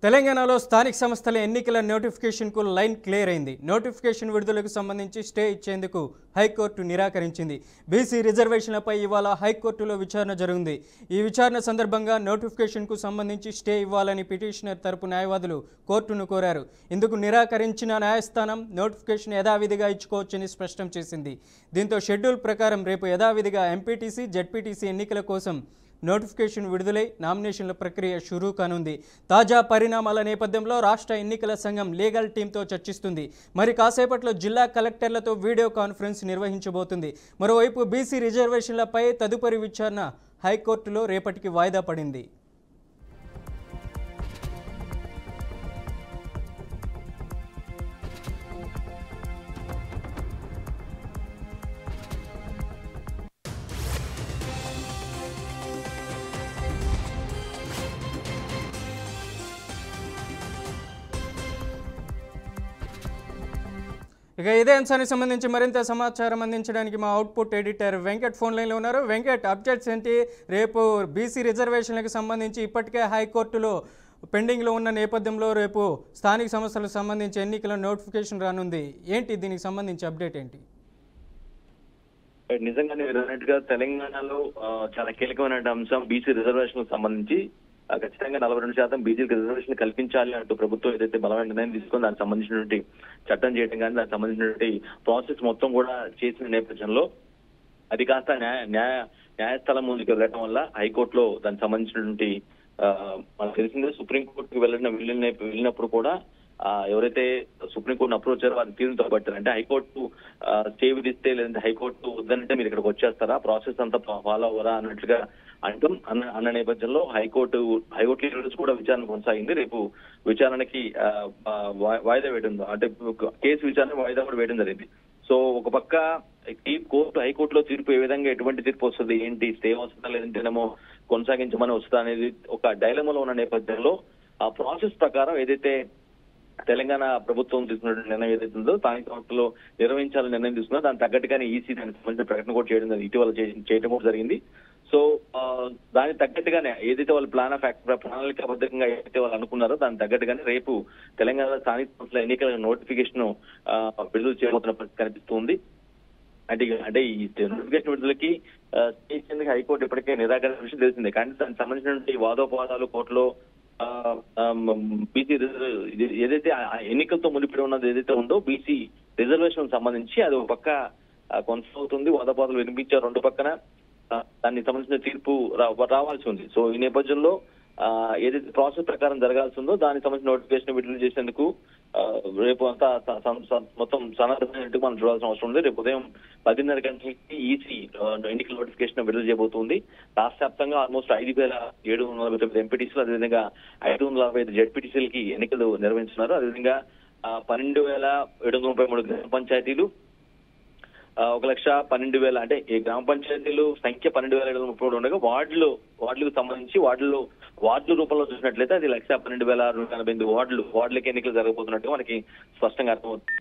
తెలంగాణలో స్థానిక సంస్థల ఎన్నికల నోటిఫికేషన్కు లైన్ క్లియర్ అయింది. నోటిఫికేషన్ విడుదలకు సంబంధించి స్టే ఇచ్చేందుకు హైకోర్టు నిరాకరించింది. బీసీ రిజర్వేషన్లపై ఇవాళ హైకోర్టులో విచారణ జరిగింది. ఈ విచారణ సందర్భంగా నోటిఫికేషన్కు సంబంధించి స్టే ఇవ్వాలని పిటిషనర్ తరపు న్యాయవాదులు కోర్టును కోరారు. ఇందుకు నిరాకరించిన న్యాయస్థానం నోటిఫికేషన్ యథావిధిగా ఇచ్చుకోవచ్చని స్పష్టం చేసింది. దీంతో షెడ్యూల్ ప్రకారం రేపు యథావిధిగా ఎంపీటీసీ, జెడ్పీటీసీ ఎన్నికల కోసం నోటిఫికేషన్ విడుదలై నామినేషన్ల ప్రక్రియ షురూ కానుంది. తాజా పరిణామాల నేపథ్యంలో రాష్ట్ర ఎన్నికల సంఘం లీగల్ టీంతో చర్చిస్తుంది. మరి కాసేపట్లో జిల్లా కలెక్టర్లతో వీడియో కాన్ఫరెన్స్ నిర్వహించబోతుంది. మరోవైపు బీసీ రిజర్వేషన్లపై తదుపరి విచారణ హైకోర్టులో రేపటికి వాయిదా పడింది. ఇక ఇదే అంశానికి సంబంధించి మరింత సమాచారం అందించడానికి మా అవుట్పుట్ ఎడిటర్ వెంకట్ ఫోన్ లైన్లో ఉన్నారు. వెంకట్, అప్డేట్స్ ఏంటి? రేపు బీసీ రిజర్వేషన్లకు సంబంధించి ఇప్పటికే హైకోర్టులో పెండింగ్లో ఉన్న నేపథ్యంలో రేపు స్థానిక సంస్థలకు సంబంధించి ఎన్నికల నోటిఫికేషన్ రానుంది. ఏంటి దీనికి సంబంధించి అప్డేట్ ఏంటి? నిజంగానే విన్నట్టుగా తెలంగాణలో చాలా కీలకమైన అంశం బీసీ రిజర్వేషన్ సంబంధించి ఖచ్చితంగా 42% బీసీలకు రిజర్వేషన్ కల్పించాలి అంటూ ప్రభుత్వం ఏదైతే బలమైన నిర్ణయం తీసుకుందో దానికి సంబంధించినటువంటి చట్టం చేయడం కానీ దానికి సంబంధించినటువంటి ప్రాసెస్ మొత్తం కూడా చేసిన నేపథ్యంలో అది కాస్త న్యాయస్థలం ముందుకు వెళ్ళడం వల్ల హైకోర్టులో దానికి సంబంధించినటువంటి మనకు తెలిసిందే సుప్రీంకోర్టుకు వెళ్ళినప్పుడు కూడా ఎవరైతే సుప్రీంకోర్టును అప్రోచ్ అయ్యారో వారి తీరుతో పట్టారు. అంటే హైకోర్టు స్టే విధిస్తే లేదంటే హైకోర్టు వద్దంటే మీరు ఇక్కడికి వచ్చేస్తారా, ప్రాసెస్ అంతా ఫాలో అవ్వరా అన్నట్లుగా అంటూ అన్న నేపథ్యంలో హైకోర్టు రోజు కూడా విచారణ కొనసాగింది. రేపు విచారణకి వాయిదా వేయడం, అంటే కేసు విచారణ వాయిదా కూడా వేయడం జరిగింది. సో ఒక పక్క హైకోర్టులో తీర్పు ఏ విధంగా ఎటువంటి తీర్పు వస్తుంది, ఏంటి స్టే వస్తుందా లేదంటేనేమో కొనసాగించమని వస్తుందా అనేది ఒక డైలమాలో ఉన్న నేపథ్యంలో ఆ ప్రాసెస్ ప్రకారం ఏదైతే తెలంగాణ ప్రభుత్వం తీసుకున్న నిర్ణయం ఏదైతే ఉందో స్థానిక సంస్థలో నిర్వహించాలని నిర్ణయం తీసుకున్నా దానికి తగ్గట్టుగానే ఈసీ దానికి సంబంధించిన ప్రకటన కూడా ఇటీవల చేయడం కూడా జరిగింది. సో దానికి తగ్గట్టుగానే ఏదైతే వాళ్ళు ప్రణాళికాబద్ధంగా ఏదైతే వాళ్ళు అనుకున్నారో దానికి తగ్గట్టుగానే రేపు తెలంగాణ స్థానిక సంస్థల ఎన్నికల నోటిఫికేషన్ విడుదల చేయబోతున్న పరిస్థితి కనిపిస్తుంది. అంటే ఈ నోటిఫికేషన్ విడుదలకి ఇచ్చేందుకు హైకోర్టు ఇప్పటికే నిరాకరణ విషయం తెలిసిందే. కానీ దానికి సంబంధించినటువంటి వాదోపవాదాలు కోర్టులో బీసీ ఏదైతే ఎన్నికలతో ముడిపడి ఉన్నది ఏదైతే ఉందో బీసీ రిజర్వేషన్ సంబంధించి అది ఒక పక్క కొనసాగుతుంది. వాదోపవాదాలు వినిపించారు రెండు పక్కన, దానికి సంబంధించిన తీర్పు రావాల్సి ఉంది. సో ఈ నేపథ్యంలో ఏదైతే ప్రాసెస్ ప్రకారం జరగాల్సి ఉందో దానికి సంబంధించిన నోటిఫికేషన్ విడుదల చేసేందుకు రేపు అంతా మొత్తం సన్నద్ధమైనట్టు మనం చూడాల్సిన అవసరం ఉంది. రేపు ఉదయం 10:30 గంటలకి ఈసీ ఎన్నికల నోటిఫికేషన్ విడుదల చేయబోతుంది. రాష్ట్ర వ్యాప్తంగా ఆల్మోస్ట్ 5,749 ఎంపీటీసీలు, అదేవిధంగా 545 జెడ్పీటీసీలకి ఎన్నికలు నిర్వహించున్నారు. అదేవిధంగా 12,733 గ్రామ పంచాయతీలు, 1,12,000 అంటే ఈ గ్రామ పంచాయతీలు సంఖ్య 12,733 ఉండగా వార్డులకు సంబంధించి వార్డుల రూపంలో చూసినట్లయితే అది 1,12,688 వార్డులకి ఎన్నికలు జరగబోతున్నట్టు మనకి స్పష్టంగా అర్థమవుతుంది.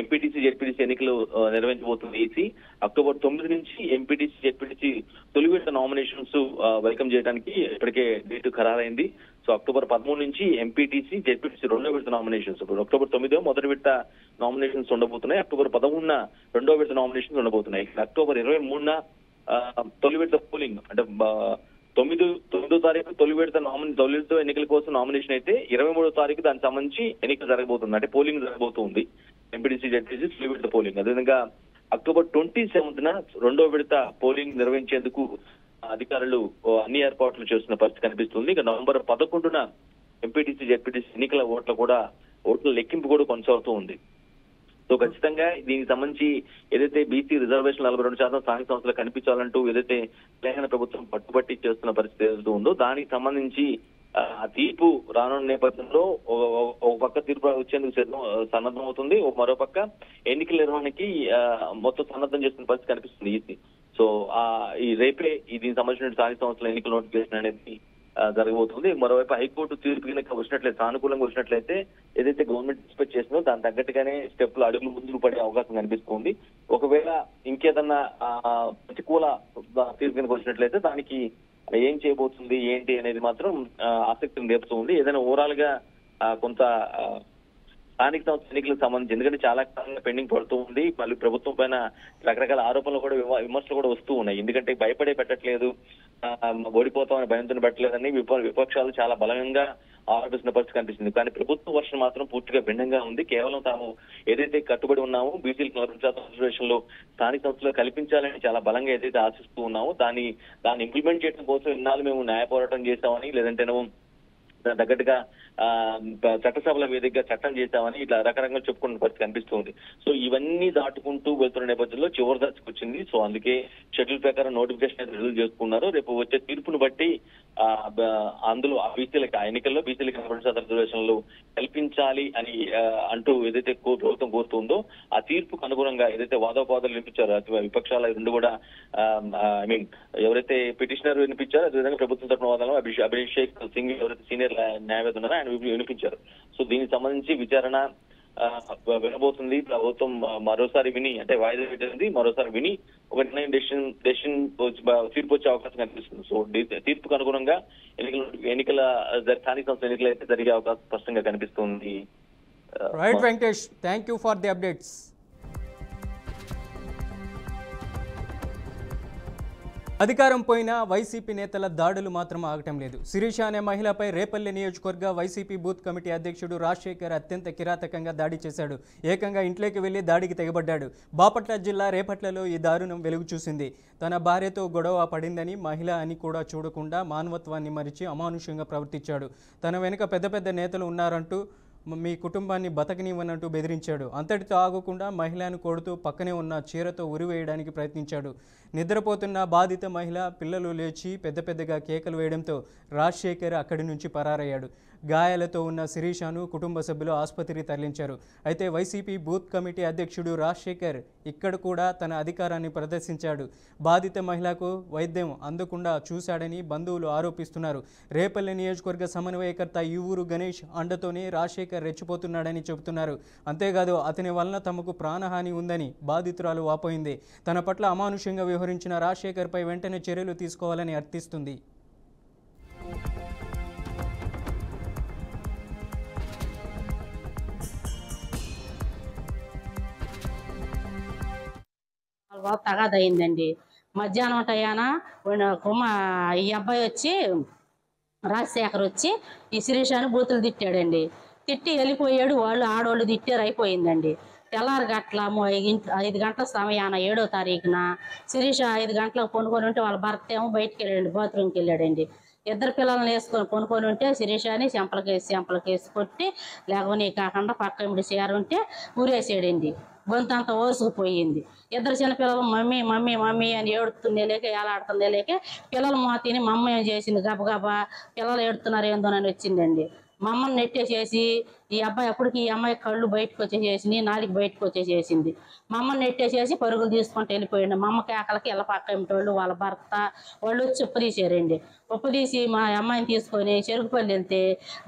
ఎంపీటీసీ, జెడ్పీటీసీ ఎన్నికలు నిర్వహించబోతుంది ఈసీ. అక్టోబర్ 9 నుంచి ఎంపీటీసీ, జెడ్పీటీసీ తొలి విడత నామినేషన్స్ వెల్కమ్ చేయడానికి ఇప్పటికే డేట్ ఖరారైంది. సో అక్టోబర్ 13 నుంచి ఎంపీటీసీ, జెడ్పీటీసీ రెండో విడత నామినేషన్స్, అక్టోబర్ 9 మొదటి విడత నామినేషన్స్ ఉండబోతున్నాయి. అక్టోబర్ 11 రెండో విడత నామినేషన్స్ ఉండబోతున్నాయి. అక్టోబర్ 23 తొలి విడత పోలింగ్, అంటే 9వ తారీఖు తొలి విడత ఎన్నికల కోసం నామినేషన్ అయితే 23వ తారీఖు దానికి సంబంధించి ఎన్నికలు జరగబోతుంది, అంటే పోలింగ్ జరగబోతుంది. ఎంపీటీసీ, జెడ్పీటీసీ తొలి విడత పోలింగ్. అదేవిధంగా అక్టోబర్ 27న రెండో విడత పోలింగ్ నిర్వహించేందుకు అధికారులు అన్ని ఏర్పాట్లు చేస్తున్న పరిస్థితి కనిపిస్తుంది. ఇక నవంబర్ 11న ఎంపీటీసీ, జెడ్పీటీసీ ఎన్నికల ఓట్ల లెక్కింపు కూడా కొనసాగుతూ ఉంది. సో ఖచ్చితంగా దీనికి సంబంధించి ఏదైతే బీసీ రిజర్వేషన్ 42% స్థానిక సంస్థలు కనిపించాలంటూ ఏదైతే తెలంగాణ ప్రభుత్వం పట్టుబట్టి చేస్తున్న పరిస్థితి ఏదైతే ఉందో దానికి సంబంధించి ఆ తీర్పు రానున్న నేపథ్యంలో ఒక పక్క తీర్పు వచ్చేందుకు సన్నద్ధం అవుతుంది, మరో పక్క ఎన్నికల నిర్వహణకి మొత్తం సన్నద్ధం చేస్తున్న పరిస్థితి కనిపిస్తుంది ఈసీ. సో ఈ రేపే దీనికి సంబంధించిన స్థానిక సంస్థల ఎన్నికల నోటిఫికేషన్ అనేది జరగబోతుంది. మరోవైపు హైకోర్టు తీర్పు కనుక వచ్చినట్లయితే, సానుకూలంగా వచ్చినట్లయితే ఏదైతే గవర్నమెంట్ ఎక్స్పెక్ట్ చేసిందో దాని తగ్గట్టుగానే అడుగులు ముందుకు పడే అవకాశం కనిపిస్తుంది. ఒకవేళ ఇంకేదన్నా ప్రతికూల తీర్పు కనుక వచ్చినట్లయితే దానికి ఏం చేయబోతుంది ఏంటి అనేది మాత్రం ఆసక్తిని రేపుతూ ఉంది. ఏదైనా ఓవరాల్ గా కొంత స్థానిక సంస్థ ఎన్నికలకు సంబంధించి, ఎందుకంటే చాలా కాలంగా పెండింగ్ పడుతూ ఉంది. మళ్ళీ ప్రభుత్వం పైన రకరకాల ఆరోపణలు కూడా విమర్శలు కూడా వస్తూ ఉన్నాయి. ఎందుకంటే భయపడే పెట్టట్లేదు, ఓడిపోతామని భయంతో పెట్టలేదని విపక్షాలు చాలా బలంగా ఆరోపిస్తున్న పరిస్థితి కనిపిస్తుంది. కానీ ప్రభుత్వ వర్షం మాత్రం పూర్తిగా భిన్నంగా ఉంది. కేవలం తాము ఏదైతే కట్టుబడి ఉన్నామో బీసీలకు 40% రిజర్వేషన్లు స్థానిక సంస్థలు కల్పించాలని చాలా బలంగా ఏదైతే ఆశిస్తూ ఉన్నామో దాన్ని ఇంప్లిమెంట్ చేయడం కోసం ఇన్నాళ్ళు మేము న్యాయ పోరాటం చేస్తామని, లేదంటేనేమో తగ్గట్టుగా చట్టసభల వేదికగా చట్టం చేశామని ఇట్లా రకరకాలుగా చెప్పుకున్న పరిస్థితి కనిపిస్తుంది. సో ఇవన్నీ దాటుకుంటూ వెళ్తున్న నేపథ్యంలో చివరి దశకు వచ్చింది. సో అందుకే షెడ్యూల్ ప్రకారం నోటిఫికేషన్ అయితే రిలీజ్ చేసుకున్నారు. రేపు వచ్చే తీర్పును బట్టి అందులో ఆ బీసీలకు, ఆ ఎన్నికల్లో బీసీలకు 40% రిజర్వేషన్లు కల్పించాలి అని అంటూ ఏదైతే ప్రభుత్వం కోరుతుందో ఆ తీర్పుకు అనుగుణంగా ఏదైతే వాదోపాదాలు వినిపించారో విపక్షాల రెండు కూడా ఐ మీన్ ఎవరైతే పిటిషనర్ వినిపించారో అదేవిధంగా ప్రభుత్వం తరఫున వాదనలో అభిషేక్ సింగ్ ఎవరైతే సీనియర్ న్యాయవాది ఉన్నారో ఆయన వినిపించారు. సో దీనికి సంబంధించి విచారణ వినబోతుంది ప్రభుత్వం. మరోసారి విని, అంటే వాయిదా పెట్టింది, మరోసారి విని ఒక నిర్ణయం డెసిషన్ తీర్పు వచ్చే అవకాశం కనిపిస్తుంది. సో తీర్పుకు అనుగుణంగా ఎన్నికల స్థానిక సంస్థ ఎన్నికలు అయితే జరిగే అవకాశం స్పష్టంగా కనిపిస్తుంది. Right Venkatesh, thank you for the updates. అధికారం పోయినా వైసీపీ నేతల దాడులు మాత్రం ఆగటం లేదు. శిరీష అనే మహిళపై రేపల్లె నియోజకవర్గ వైసీపీ బూత్ కమిటీ అధ్యక్షుడు రాజశేఖర్ అత్యంత కిరాతకంగా దాడి చేశాడు. ఏకంగా ఇంట్లోకి వెళ్లి దాడికి తెగబడ్డాడు. బాపట్ల జిల్లా రేపట్లలో ఈ దారుణం వెలుగు చూసింది. తన భార్యతో గొడవ పడిందని, మహిళ అని కూడా చూడకుండా మానవత్వాన్ని మరిచి అమానుషంగా ప్రవర్తించాడు. తన వెనుక పెద్ద పెద్ద నేతలు ఉన్నారంటూ, మీ కుటుంబాన్ని బతకనివ్వనంటూ బెదిరించాడు. అంతటితో ఆగకుండా మహిళను కొడుతూ పక్కనే ఉన్న చీరతో ఉరివేయడానికి ప్రయత్నించాడు. నిద్రపోతున్న బాధిత మహిళ పిల్లలు లేచి పెద్ద పెద్దగా కేకలు వేయడంతో రాజశేఖర్ అక్కడి నుంచి పరారయ్యాడు. గాయాలతో ఉన్న శిరీషను కుటుంబ సభ్యులు ఆసుపత్రికి తరలించారు. అయితే వైసీపీ బూత్ కమిటీ అధ్యక్షుడు రాజశేఖర్ ఇక్కడ కూడా తన అధికారాన్ని ప్రదర్శించాడు. బాధిత మహిళకు వైద్యం అందకుండా చూశాడని బంధువులు ఆరోపిస్తున్నారు. రేపల్లె నియోజకవర్గ సమన్వయకర్త ఈవూరు గణేష్ అండతోనే రాజశేఖర్ రెచ్చిపోతున్నాడని చెబుతున్నారు. అంతేకాదు అతని వలన తమకు ప్రాణహాని ఉందని బాధితురాలు వాపోయింది. తన పట్ల అమానుషంగా వ్యవహరించిన రాజశేఖర్పై వెంటనే చర్యలు తీసుకోవాలని అర్థిస్తుంది. తగాదయిందండి. మధ్యాహ్నం టయాన ఈ అబ్బాయి వచ్చి రాజశేఖర్ వచ్చి ఈ శిరీషాని బూతులు తిట్టాడండి. తిట్టి వెళ్ళిపోయాడు. వాళ్ళు ఆడవాళ్ళు తిట్టారు, అయిపోయిందండి. తెల్లారి గట్ల 5 గంటల సమయాన 7వ తారీఖున శిరీష 5 గంటలకు పనుకొని ఉంటే వాళ్ళ భర్త ఏమో బయటికి వెళ్ళాడండి, బాత్రూమ్కి వెళ్ళాడండి. 2 పిల్లల్ని వేసుకొని పనుకొని ఉంటే శిరీషాని చెంపలకేసి కొట్టి లేకపోతే కాకుండా పక్క ఇమిడి చేరుంటే ఊరేసాడండి. గొంతు అంతా ఓసుకుపోయింది. 2 చిన్నపిల్లలు మమ్మీ మమ్మీ మమ్మీ అని ఏడుతుండే లేక ఏలాడుతుండే లేక పిల్లలు తిని మా అమ్మ ఏం చేసింది, గబగబా పిల్లలు ఏడుతున్నారు ఏందోనని వచ్చిందండి. మా అమ్మని నెట్టేసేసి ఈ అబ్బాయి అప్పటికి ఈ అమ్మాయి కళ్ళు బయటకు వచ్చేసేసి నాలుగు బయటకు వచ్చేసేసింది. మా అమ్మని నెట్టేసేసి పరుగులు తీసుకుంటూ వెళ్ళిపోయింది. మా అమ్మ కేకలకి ఇలా పక్క ఏమిటోళ్ళు వాళ్ళ భర్త వాళ్ళు వచ్చి ఉప్పదీసారండి. ఉప్పదీసి మా అమ్మాయిని తీసుకొని చెరుకుపల్లి వెళ్తే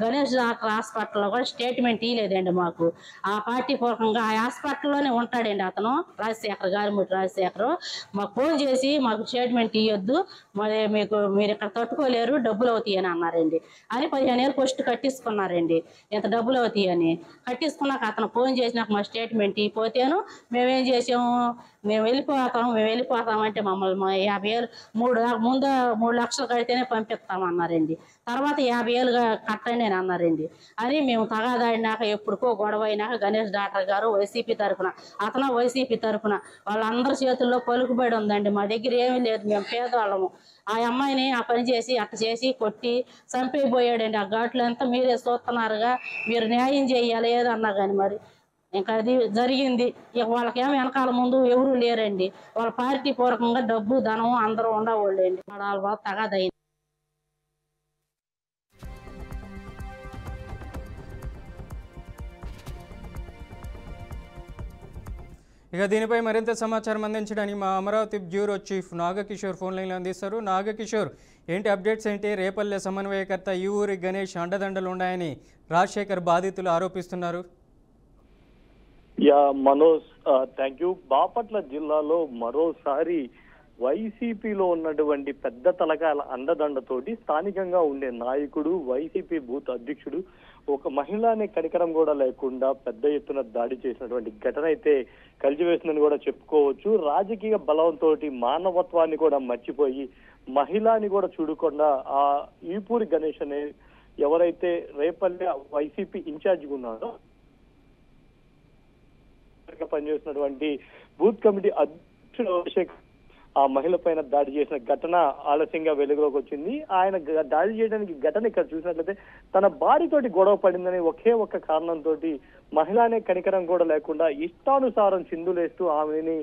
గణేష్ డాక్టర్ హాస్పిటల్లో కూడా స్టేట్మెంట్ ఇవ్వలేదండి మాకు. ఆ పార్టీ పూర్వకంగా ఆ హాస్పిటల్లోనే ఉంటాడండి అతను, రాజశేఖర్, గారిముటి రాజశేఖర్. మాకు ఫోన్ చేసి మాకు స్టేట్మెంట్ ఇవ్వద్దు, మరి మీరు ఇక్కడ తట్టుకోలేరు, డబ్బులు అవుతాయి అని అన్నారండి. అని 15 ఏళ్ళు పోస్ట్ కట్టించుకున్నారండి. ఎంత డబ్బులు అవుతాయి అని కట్టించుకున్నాక అతను ఫోన్ చేసి నాకు మా స్టేట్మెంట్ ఇవ్వపోతేను మేమేం చేసాము, మేము వెళ్ళిపోతామంటే మమ్మల్ని 50,000 3 లక్షలు కడితేనే పంపిస్తామన్నారండి. తర్వాత 50,000 కట్టండి అని అన్నారండి. అని మేము తగాదాడినాక ఎప్పుడుకో గొడవ అయినాక గణేష్ డాక్టర్ గారు వైసీపీ తరఫున, అతను వైసీపీ తరఫున వాళ్ళందరి చేతుల్లో పలుకుబడి ఉందండి. మా దగ్గర ఏమీ లేదు, మేము పేదవాళ్ళము. ఆ అమ్మాయిని ఆ పని చేసి అట్ట చేసి కొట్టి చంపైపోయాడండి. ఆ ఘాట్లు అంతా మీరే చూస్తున్నారుగా, మీరు న్యాయం చేయాలి ఏదన్నా కానీ. మరి ఇంకా అది జరిగింది. ఇక వాళ్ళకేమో వెనకాల ముందు ఎవరు లేరండి. వాళ్ళ పార్టీ పూర్వకంగా డబ్బు ధనం అందరూ ఉండవాళ్ళండి. వాళ్ళ తగాదైంది. ఇక దీనిపై మరింత సమాచారం అందించడానికి మా Amaravati bureau chief Nagakishore phone లైన్లో అందిస్తారు. నాగకిషోర్, ఏంటి అప్డేట్స్ ఏంటి? రేపల్లె సమన్వయకర్త ఈవూరి గణేష్ అండదండలు ఉన్నాయని రాజశేఖర్ బాధితులు ఆరోపిస్తున్నారు. Manoj, thank you. బాపట్ల జిల్లాలో మరోసారి వైసీపీలో ఉన్నటువంటి పెద్ద తలకాయల అండదండతోటి స్థానికంగా ఉండే నాయకుడు, వైసీపీ బూత్ అధ్యక్షుడు ఒక మహిళనే కనికరం కూడా లేకుండా పెద్ద ఎత్తున దాడి చేసినటువంటి ఘటన అయితే కలిసివేసిందని కూడా చెప్పుకోవచ్చు. రాజకీయ బలంతో మానవత్వాన్ని కూడా మర్చిపోయి మహిళని కూడా చూడకుండా ఆ ఈపూరి గణేష్ అనే ఎవరైతే రేపల్లె వైసీపీ ఇన్ఛార్జిగా ఉన్నారో పనిచేసినటువంటి బూత్ కమిటీ అధ్యక్షుడు అభిషేక్ ఆ మహిళ పైన దాడి చేసిన ఘటన ఆలస్యంగా వెలుగులోకి వచ్చింది. ఆయన దాడి చేయడానికి ఘటన ఇక్కడ చూసినట్లయితే తన భార్యతోటి గొడవ పడిందని ఒకే ఒక్క కారణంతో మహిళనే కనికరం కూడా లేకుండా ఇష్టానుసారం చిందులేస్తూ ఆమెని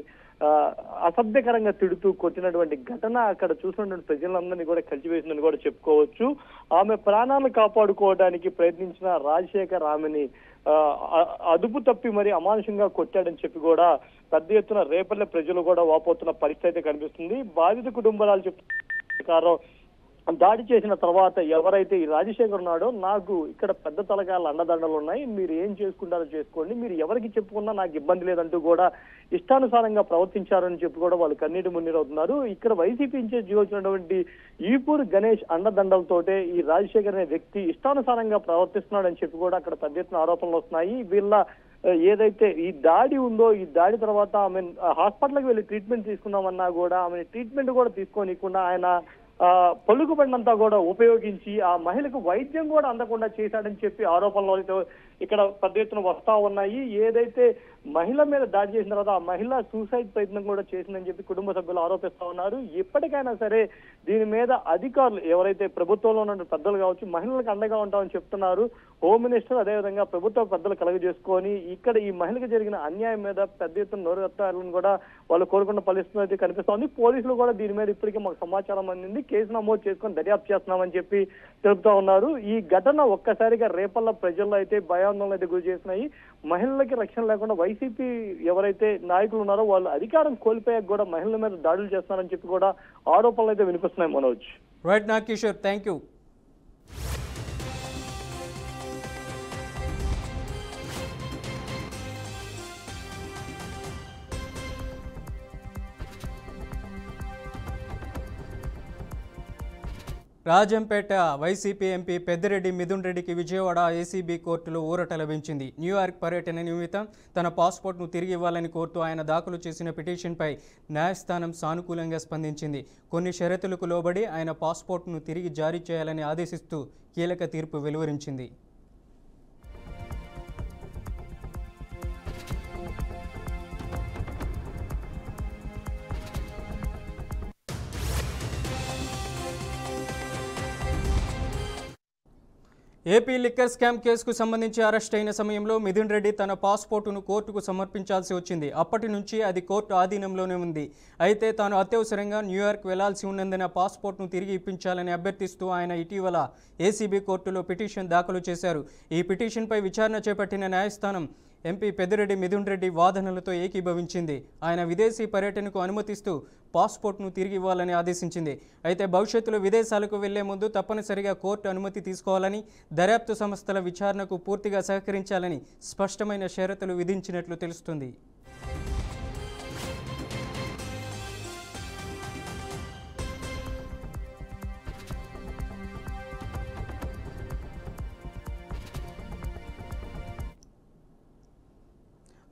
అసభ్యకరంగా తిడుతూ కొట్టినటువంటి ఘటన అక్కడ చూసినటువంటి ప్రజలందరినీ కూడా కలిసివేసిందని కూడా చెప్పుకోవచ్చు. ఆమె ప్రాణాలను కాపాడుకోవడానికి ప్రయత్నించిన రాజశేఖర్ ఆమెని అదుపు తప్పి మరి అమానుషంగా కొట్టాడని చెప్పి కూడా పెద్ద ఎత్తున రేపల్లె ప్రజలు కూడా వాపోతున్న పరిస్థితి అయితే కనిపిస్తుంది. బాధిత కుటుంబాలు చెప్తున్న ప్రకారం దాడి చేసిన తర్వాత ఎవరైతే ఈ రాజశేఖర్ ఉన్నాడో, నాకు ఇక్కడ పెద్ద తలకాయల అండదండలు ఉన్నాయి, మీరు ఏం చేసుకుంటారో చేసుకోండి, మీరు ఎవరికి చెప్పుకున్నా నాకు ఇబ్బంది లేదంటూ కూడా ఇష్టానుసారంగా ప్రవర్తించారని చెప్పి కూడా వాళ్ళు కన్నీటి మున్నీరవుతున్నారు. ఇక్కడ వైసీపీ ఇన్ఛార్జి వచ్చినటువంటి ఈపూర్ గణేష్ అండదండలతోటే ఈ రాజశేఖర్ అనే వ్యక్తి ఇష్టానుసారంగా ప్రవర్తిస్తున్నాడని చెప్పి కూడా అక్కడ పెద్ద ఎత్తున ఆరోపణలు వస్తున్నాయి. వీళ్ళ ఏదైతే ఈ దాడి ఉందో, ఈ దాడి తర్వాత ఆమె హాస్పిటల్కి వెళ్ళి ట్రీట్మెంట్ తీసుకుందామన్నా కూడా ఆమె ట్రీట్మెంట్ కూడా తీసుకోనికుండా ఆయన పలుకుబడినంతా కూడా ఉపయోగించి ఆ మహిళకు వైద్యం కూడా అందకుండా చేశాడని చెప్పి ఆరోపణలు ఇక్కడ పెద్ద ఎత్తున వస్తా ఉన్నాయి. ఏదైతే మహిళ మీద దాడి చేసిన తర్వాత ఆ మహిళ సూసైడ్ ప్రయత్నం కూడా చేసిందని చెప్పి కుటుంబ సభ్యులు ఆరోపిస్తా ఉన్నారు. ఇప్పటికైనా సరే దీని మీద అధికారులు ఎవరైతే ప్రభుత్వంలో ఉన్న పెద్దలు కావచ్చు మహిళలకు అండగా ఉంటామని చెప్తున్నారు. హోమ్ మినిస్టర్ అదేవిధంగా ప్రభుత్వ పెద్దలు కలగజేసుకొని ఇక్కడ ఈ మహిళకు జరిగిన అన్యాయం మీద పెద్ద ఎత్తున నోరెత్తాలని కూడా వాళ్ళు కోరుకున్న పరిస్థితి అయితే కనిపిస్తోంది. పోలీసులు కూడా దీని మీద ఇప్పటికే మాకు సమాచారం అందింది, కేసు నమోదు చేసుకొని దర్యాప్తు చేస్తున్నామని చెప్పి తెలుపుతా ఉన్నారు. ఈ ఘటన ఒక్కసారిగా రేపల్ల ప్రజల్లో అయితే భయాందోళన అయితే గురి చేసినాయి. మహిళలకి రక్షణ లేకుండా వైసీపీ ఎవరైతే నాయకులు ఉన్నారో వాళ్ళు అధికారం కోల్పోయాక కూడా మహిళల మీద దాడులు చేస్తున్నారని చెప్పి కూడా ఆరోపణలు అయితే వినిపిస్తున్నాయి. Manoj. Right Nagakishore, thank you. Rajampet YCP MP Peddireddy Mithun రెడ్డికి విజయవాడ ఏసీబీ కోర్టులో ఊరట లభించింది. న్యూయార్క్ పర్యటన నిమిత్తం తన పాస్పోర్ట్ను తిరిగి ఇవ్వాలని కోరుతూ ఆయన దాఖలు చేసిన పిటిషన్పై న్యాయస్థానం సానుకూలంగా స్పందించింది. కొన్ని షరతులకు లోబడి ఆయన పాస్పోర్ట్ను తిరిగి జారీ చేయాలని ఆదేశిస్తూ కీలక తీర్పు వెలువరించింది. ఏపీ లిక్కర్ స్కామ్ కేసుకు సంబంధించి అరెస్ట్ అయిన సమయంలో మిథున్ రెడ్డి తన పాస్పోర్టును కోర్టుకు సమర్పించాల్సి వచ్చింది. అప్పటి నుంచి అది కోర్టు ఆధీనంలోనే ఉంది. అయితే తాను అత్యవసరంగా న్యూయార్క్ వెళ్లాల్సి ఉన్నందున పాస్పోర్ట్ను తిరిగి ఇప్పించాలని అభ్యర్థిస్తూ ఆయన ఇటీవల ఏసీబీ కోర్టులో పిటిషన్ దాఖలు చేశారు. ఈ పిటిషన్పై విచారణ చేపట్టిన న్యాయస్థానం ఎంపీ పెద్దిరెడ్డి మిథున్ రెడ్డి వాదనలతో ఏకీభవించింది. ఆయన విదేశీ పర్యటనకు అనుమతిస్తూ పాస్పోర్ట్ను తిరిగి ఇవ్వాలని ఆదేశించింది. అయితే భవిష్యత్తులో విదేశాలకు వెళ్లే ముందు తప్పనిసరిగా కోర్టు అనుమతి తీసుకోవాలని, దర్యాప్తు సంస్థల విచారణకు పూర్తిగా సహకరించాలని స్పష్టమైన షరతులు విధించినట్లు తెలుస్తుంది.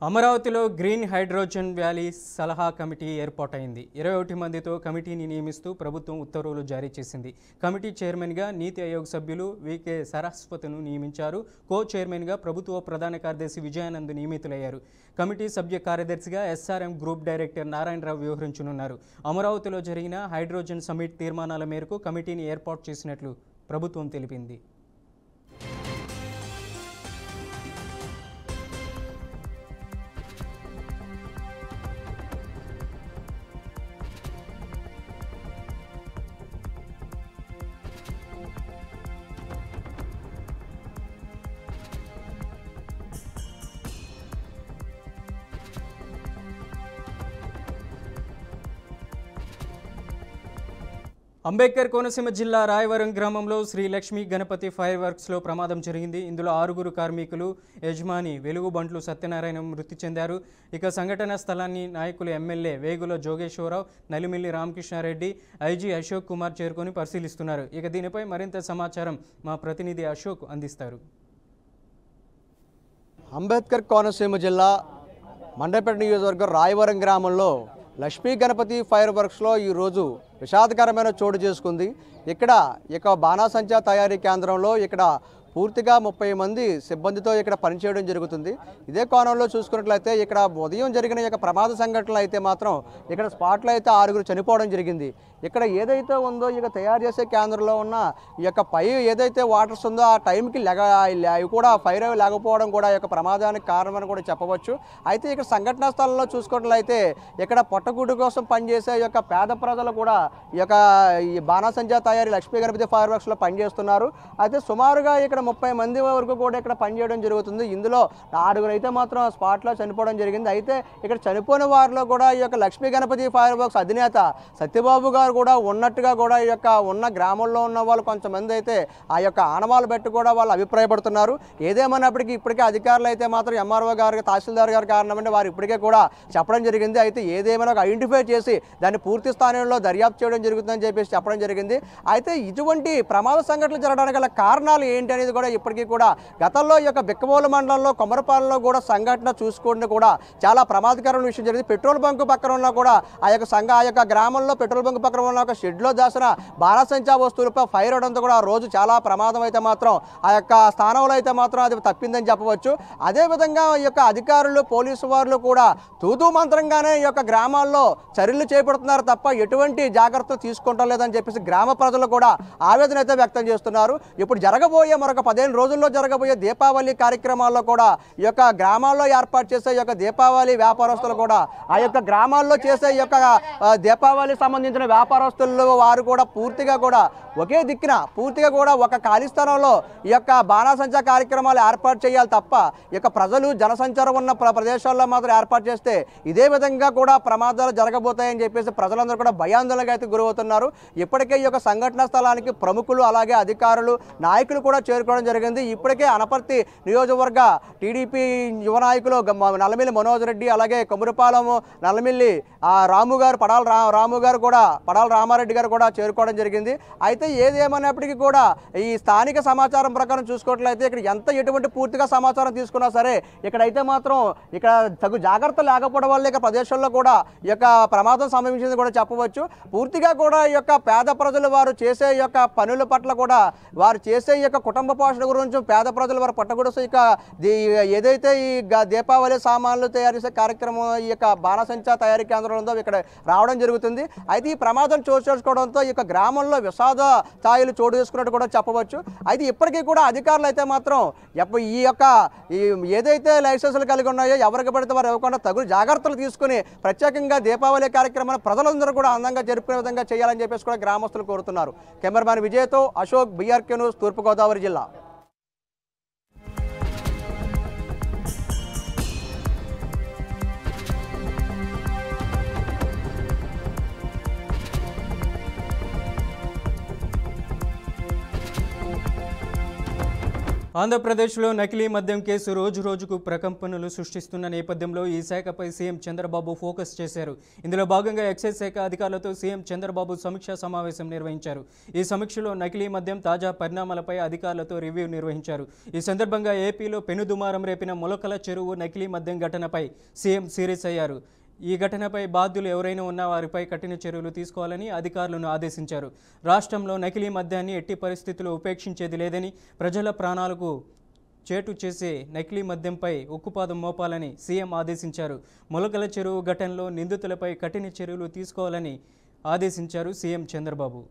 అమరావతిలో గ్రీన్ హైడ్రోజన్ వ్యాలీ సలహా కమిటీ ఏర్పాటైంది. 21 మందితో కమిటీని నియమిస్తూ ప్రభుత్వం ఉత్తర్వులు జారీ చేసింది. కమిటీ చైర్మన్గా నీతి ఆయోగ్ సభ్యులు వికే సరస్వతిను నియమించారు. కో చైర్మన్గా ప్రభుత్వ ప్రధాన కార్యదర్శి విజయానంద్ నియమితులయ్యారు. కమిటీ సభ్య కార్యదర్శిగా ఎస్ఆర్ఎం గ్రూప్ డైరెక్టర్ నారాయణరావు వ్యవహరించనున్నారు. అమరావతిలో జరిగిన హైడ్రోజన్ సమ్మిట్ తీర్మానాల మేరకు కమిటీని ఏర్పాటు చేసినట్లు ప్రభుత్వం తెలిపింది. అంబేద్కర్ కోనసీమ జిల్లా రాయవరం గ్రామంలో శ్రీ లక్ష్మీ గణపతి ఫైర్ వర్క్స్లో ప్రమాదం జరిగింది. ఇందులో 6 కార్మికులు, యజమాని వెలుగుబంట్లు సత్యనారాయణ మృతి చెందారు. ఇక సంఘటన స్థలాన్ని నాయకులు ఎమ్మెల్యే వేగుల జోగేశ్వరరావు, నలిమిల్లి రామకృష్ణారెడ్డి, ఐజీ అశోక్ కుమార్ చేరుకొని పరిశీలిస్తున్నారు. ఇక దీనిపై మరింత సమాచారం మా ప్రతినిధి అశోక్ అందిస్తారు. అంబేద్కర్ కోనసీమ జిల్లా మండపేట నియోజకవర్గం రాయవరం గ్రామంలో లక్ష్మీ గణపతి ఫైర్ వర్క్స్లో ఈరోజు విషాదకరమైన చోటు చేసుకుంది. ఇక్కడ బాణాసంచా తయారీ కేంద్రంలో పూర్తిగా 30 మంది సిబ్బందితో పనిచేయడం జరుగుతుంది. ఇదే కోణంలో చూసుకున్నట్లయితే ఉదయం జరిగిన ప్రమాద సంఘటనలు అయితే మాత్రం స్పాట్లో అయితే 6 చనిపోవడం జరిగింది. ఏదైతే ఉందో తయారు చేసే కేంద్రంలో ఉన్న పై ఏదైతే వాటర్స్ ఉందో ఆ టైంకి అవి కూడా ఫైర్ అవి లేకపోవడం కూడా ప్రమాదానికి కారణమని కూడా చెప్పవచ్చు. అయితే సంఘటనా స్థలంలో చూసుకున్నట్లయితే పొట్టగుడ్డు కోసం పనిచేసే పేద ప్రజలు కూడా ఈ బాణాసంచా తయారీ లక్ష్మీ గణపతి ఫైర్ వర్క్స్లో పనిచేస్తున్నారు. అయితే సుమారుగా 30 మంది వరకు కూడా పనిచేయడం జరుగుతుంది. ఇందులో 6 అయితే మాత్రం స్పాట్లో చనిపోవడం జరిగింది. అయితే చనిపోయిన వారిలో కూడా లక్ష్మీ గణపతి ఫైర్ వర్క్స్ అధినేత సత్యబాబు గారు కూడా ఉన్నట్టుగా కూడా ఉన్న గ్రామంలో ఉన్న వాళ్ళు కొంతమంది అయితే ఆనవాళ్ళు పెట్టి కూడా వాళ్ళు అభిప్రాయపడుతున్నారు. ఏదేమైనప్పటికీ ఇప్పటికే అధికారులు అయితే మాత్రం ఎంఆర్ఓ గారికి, తహసీల్దార్ గారి కారణమంటే వారు ఇప్పటికే కూడా చెప్పడం జరిగింది. అయితే ఏదేమైనా ఐడెంటిఫై చేసి దాన్ని పూర్తి స్థానంలో దర్యాప్తు చేయడం జరుగుతుందని చెప్పేసి చెప్పడం జరిగింది. అయితే ఇటువంటి ప్రమాద సంఘటనలు జరగడానికి గల కారణాలు ఏంటి అనేది కూడా ఇప్పటికీ కూడా గతంలో బిక్కబోలు మండలంలో కొమరపాలెంలో కూడా సంఘటన చూసుకుంటే కూడా చాలా ప్రమాదకరమైన విషయం జరిగింది. పెట్రోల్ బంకు పక్కన ఉన్న కూడా ఆ గ్రామంలో పెట్రోల్ బంకు పక్కన ఉన్న షెడ్లో దాసిన బాణాసంచా వస్తువులపై ఫైర్ అవడంతో కూడా ఆ రోజు చాలా ప్రమాదం అయితే మాత్రం స్థానంలో అయితే మాత్రం అది తప్పిందని చెప్పవచ్చు. అదేవిధంగా అధికారులు, పోలీసు వారు కూడా తూతూ మంత్రంగానే గ్రామాల్లో చర్యలు చేపడుతున్నారు తప్ప ఎటువంటి జాగ్రత్తలు తీసుకుంటాం లేదని చెప్పేసి గ్రామ ప్రజలు కూడా ఆవేదన అయితే వ్యక్తం చేస్తున్నారు. ఇప్పుడు జరగబోయే మరొక 15 రోజుల్లో జరగబోయే దీపావళి కార్యక్రమాల్లో కూడా గ్రామాల్లో ఏర్పాటు చేసే దీపావళి వ్యాపారస్తులు కూడా ఆ గ్రామాల్లో చేసే దీపావళికి సంబంధించిన వ్యాపారస్తులు వారు కూడా పూర్తిగా కూడా ఒకే దిక్కున పూర్తిగా కూడా ఒక ఖాళీ స్థలంలో బాణాసంచా కార్యక్రమాలు ఏర్పాటు చేయాలి తప్ప ప్రజలు జనసంచారం ఉన్న ప్రదేశాల్లో మాత్రం ఏర్పాటు చేస్తే ఇదే విధంగా కూడా ప్రమాదాలు జరగబోతాయని చెప్పేసి ప్రజలందరూ కూడా భయాందోళనకు అయితే గురవుతున్నారు. ఇప్పటికే సంఘటనా స్థలానికి ప్రముఖులు అలాగే అధికారులు, నాయకులు కూడా చేరుకోవడం జరిగింది. ఇప్పటికే అనపర్తి నియోజకవర్గ టీడీపీ యువ నాయకులు నల్లమిల్లి మనోజ్ రెడ్డి, అలాగే కొమురపాలెం నల్లమిల్లి పడాల రామారెడ్డి గారు కూడా చేరుకోవడం జరిగింది. అయితే ఏదేమన్నప్పటికీ కూడా ఈ స్థానిక సమాచారం ప్రకారం చూసుకోవట్లయితే ఎటువంటి పూర్తిగా సమాచారం తీసుకున్నా సరే ఇక్కడైతే మాత్రం తగు జాగ్రత్త లేకపోవడం వల్ల ప్రదేశాల్లో కూడా ప్రమాదం సంభవించింది కూడా చెప్పవచ్చు. పూర్తిగా కూడా పేద ప్రజలు వారు చేసే పనుల పట్ల కూడా వారు చేసే కుటుంబ పోషణ గురించి పేద ప్రజలు వారు పట్టకూడదు. ఏదైతే ఈ దీపావళి సామాన్లు తయారు చేసే కార్యక్రమం బాణాసంచా తయారీ కేంద్రంలో ఉందో రావడం జరుగుతుంది. అయితే ఈ ప్రమాదం చోటు చేసుకోవడంతో గ్రామంలో విషాద స్థాయిలు చోటు చేసుకున్నట్టు కూడా చెప్పవచ్చు. అయితే ఇప్పటికీ కూడా అధికారులు అయితే మాత్రం ఏదైతే లైసెన్సులు కలిగి ఉన్నాయో ఎవరికి పడితే వారు ఇవ్వకుండా తగు జాగ్రత్తలు తీసుకుని ప్రత్యేకంగా దీపావళి కార్యక్రమాన్ని ప్రజలందరూ కూడా అందంగా జరుపుకునే విధంగా చేయాలని చెప్పేసి కూడా గ్రామస్తులు కోరుతున్నారు. కెమెరామ్యాన్ విజయ్తో అశోక్, BRK న్యూస్, తూర్పుగోదావరి జిల్లా. ఆంధ్రప్రదేశ్లో నకిలీ మద్యం కేసు రోజు రోజుకు ప్రకంపనలు సృష్టిస్తున్న నేపథ్యంలో ఈ శాఖపై సీఎం చంద్రబాబు ఫోకస్ చేశారు. ఇందులో భాగంగా ఎక్సైజ్ శాఖ అధికారులతో సీఎం చంద్రబాబు సమీక్షా సమావేశం నిర్వహించారు. ఈ సమీక్షలో నకిలీ మద్యం తాజా పరిణామాలపై అధికారులతో రివ్యూ నిర్వహించారు. ఈ సందర్భంగా ఏపీలో పెనుదుమారం రేపిన మొలకల చెరువు నకిలీ మద్యం ఘటనపై సీఎం సీరియస్ అయ్యారు. ఈ ఘటనపై బాధ్యులు ఎవరైనా ఉన్న వారిపై కఠిన చర్యలు తీసుకోవాలని అధికారులను ఆదేశించారు. రాష్ట్రంలో నకిలీ మద్యాన్ని ఎట్టి పరిస్థితుల్లో ఉపేక్షించేది లేదని, ప్రజల ప్రాణాలకు చేటు చేసే నకిలీ మద్యంపై ఉక్కుపాదం మోపాలని సీఎం ఆదేశించారు. మొలకల చెరువు ఘటనలో నిందితులపై కఠిన చర్యలు తీసుకోవాలని ఆదేశించారు సీఎం చంద్రబాబు.